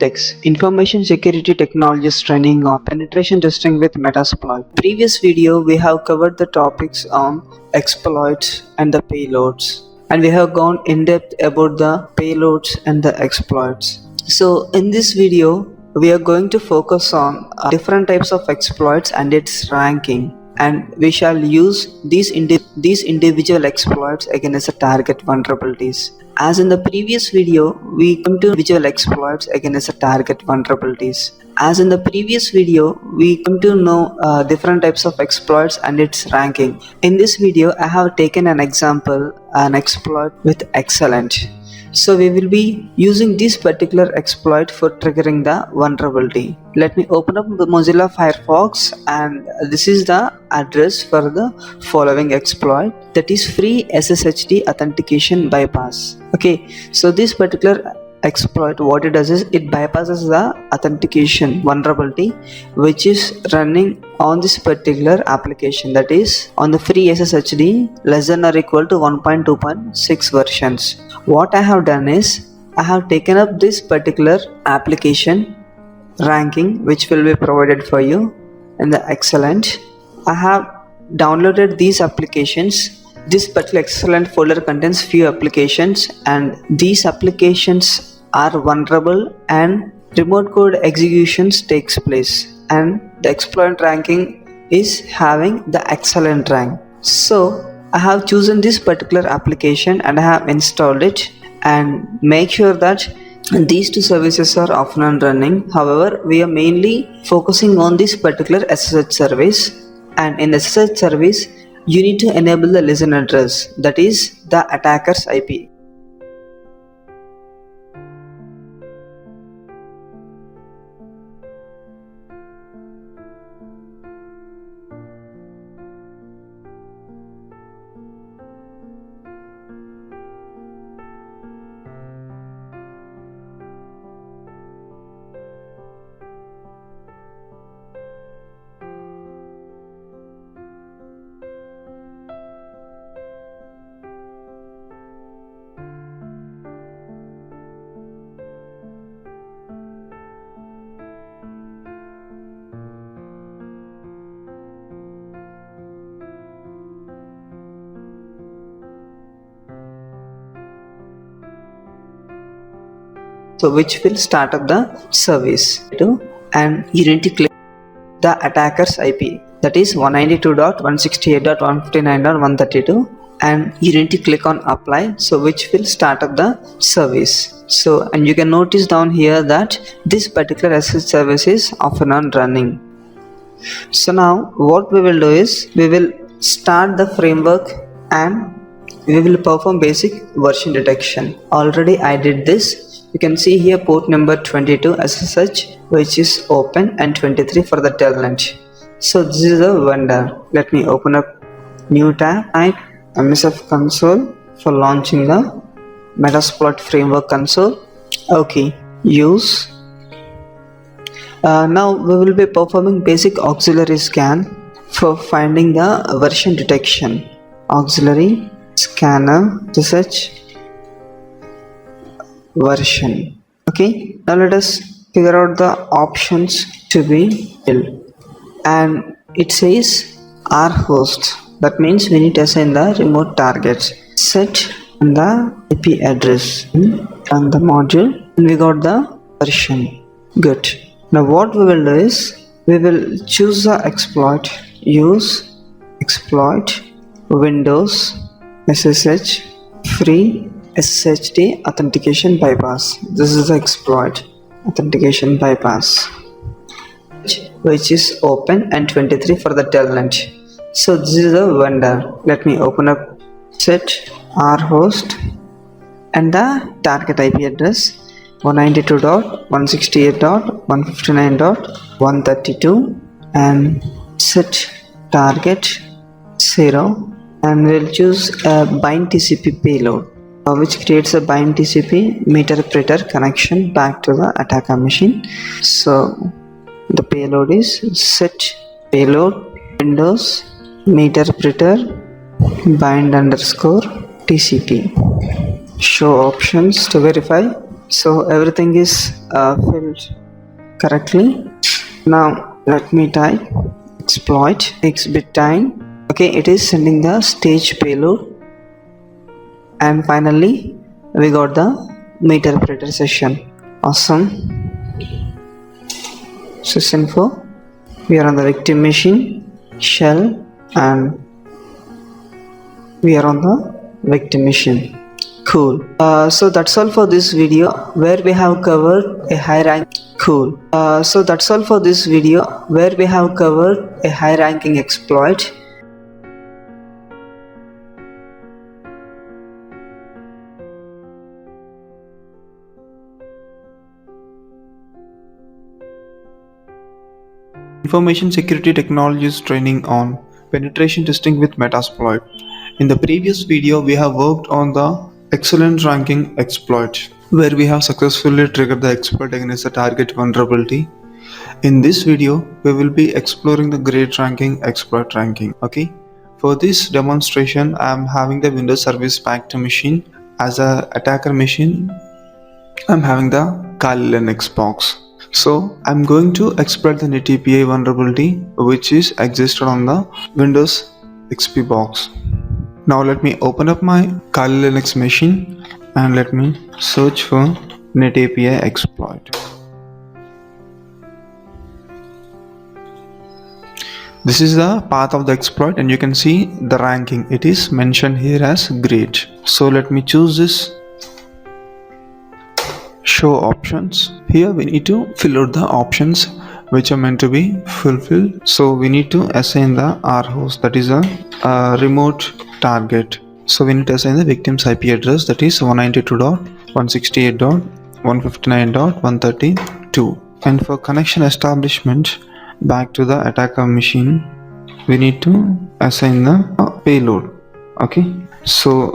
Techs, Information Security Technologies Training on Penetration Testing with Metasploit. Previous video we have covered the topics on exploits and the payloads, and we have gone in depth about the payloads and the exploits. So in this video we are going to focus on different types of exploits and its ranking, and we shall use these individual exploits against the target vulnerabilities. As in the previous video, we come to individual exploits against the target vulnerabilities. As in the previous video, we come to know different types of exploits and its ranking. In this video, I have taken an example, an exploit with excellent. So we will be using this particular exploit for triggering the vulnerability. Let me open up the Mozilla Firefox, and this is the address for the following exploit, that is free SSHD authentication bypass. Okay, so this particular exploit, what it does is it bypasses the authentication vulnerability which is running on this particular application, that is on the free SSHD less than or equal to 1.2.6 versions. What I have done is I have taken up this particular application ranking which will be provided for you in the excellent. I have downloaded these applications. This particular excellent folder contains few applications, and these applications are vulnerable and remote code executions takes place, and the exploit ranking is having the excellent rank. So I have chosen this particular application and I have installed it, and make sure that these two services are often and running. However, we are mainly focusing on this particular SSH service, and in SSH service you need to enable the listen address, that is the attacker's IP. So which will start up the service, and you need to click the attacker's IP, that is 192.168.159.132, and you need to click on apply, so which will start up the service. So, and you can notice down here that this particular SSH service is off and on running. So now what we will do is we will start the framework and we will perform basic version detection. Already I did this. You can see here port number 22 SSH which is open, and 23 for the telnet. So this is the vendor. Let me open up new tab, type MSF console for launching the Metasploit framework console. Okay, use. Now we will be performing basic auxiliary scan for finding the version detection. Auxiliary scanner SSH version. Okay, now let us figure out the options to be filled, and it says R host, that means we need to assign the remote targets, set the IP address and the module, and we got the version. Good. Now what we will do is we will choose the exploit, use exploit Windows SSH free SSHD authentication bypass. This is the exploit, authentication bypass, which is open, and 23 for the telnet. So this is the vendor. Let me open up set R host and the target IP address 192.168.159.132, and set target 0, and we'll choose a bind TCP payload which creates a bind TCP meter-preter connection back to the attacker machine. So the payload is set payload Windows meter-preter bind _ TCP. Show options to verify. So everything is filled correctly. Now let me type exploit takes bit time. Okay, it is sending the stage payload, and finally we got the interpreter session. Awesome. Sysinfo, we are on the victim machine shell, and we are on the victim machine. Cool. So that's all for this video, where we have covered a high rank. Cool. So that's all for this video, where we have covered a high ranking exploit. Information security technologies training on penetration testing with Metasploit. In the previous video, we have worked on the excellent ranking exploit, where we have successfully triggered the exploit against the target vulnerability. In this video, we will be exploring the great ranking exploit ranking. Okay. For this demonstration, I am having the Windows Service Pack 2 machine. As a attacker machine, I am having the Kali Linux box. So I'm going to exploit the NetAPI vulnerability which is existed on the Windows XP box. Now let me open up my Kali Linux machine and let me search for NetAPI exploit. This is the path of the exploit, and you can see the ranking. It is mentioned here as great. So let me choose this. Show options. Here we need to fill out the options which are meant to be fulfilled. So we need to assign the R host, that is a remote target. So we need to assign the victim's IP address, that is 192.168.159.132. And for connection establishment back to the attacker machine, we need to assign the payload. Okay, so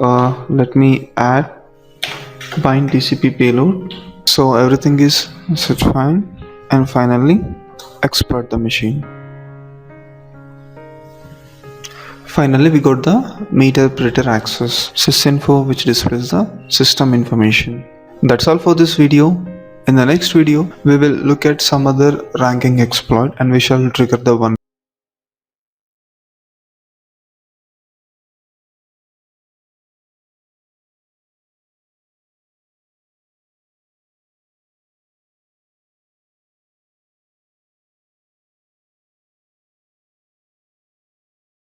let me add bind TCP payload. So everything is set fine, and finally exploit the machine. Finally we got the interpreter access sysinfo, which displays the system information. That's all for this video. In the next video we will look at some other ranking exploit, and we shall trigger the one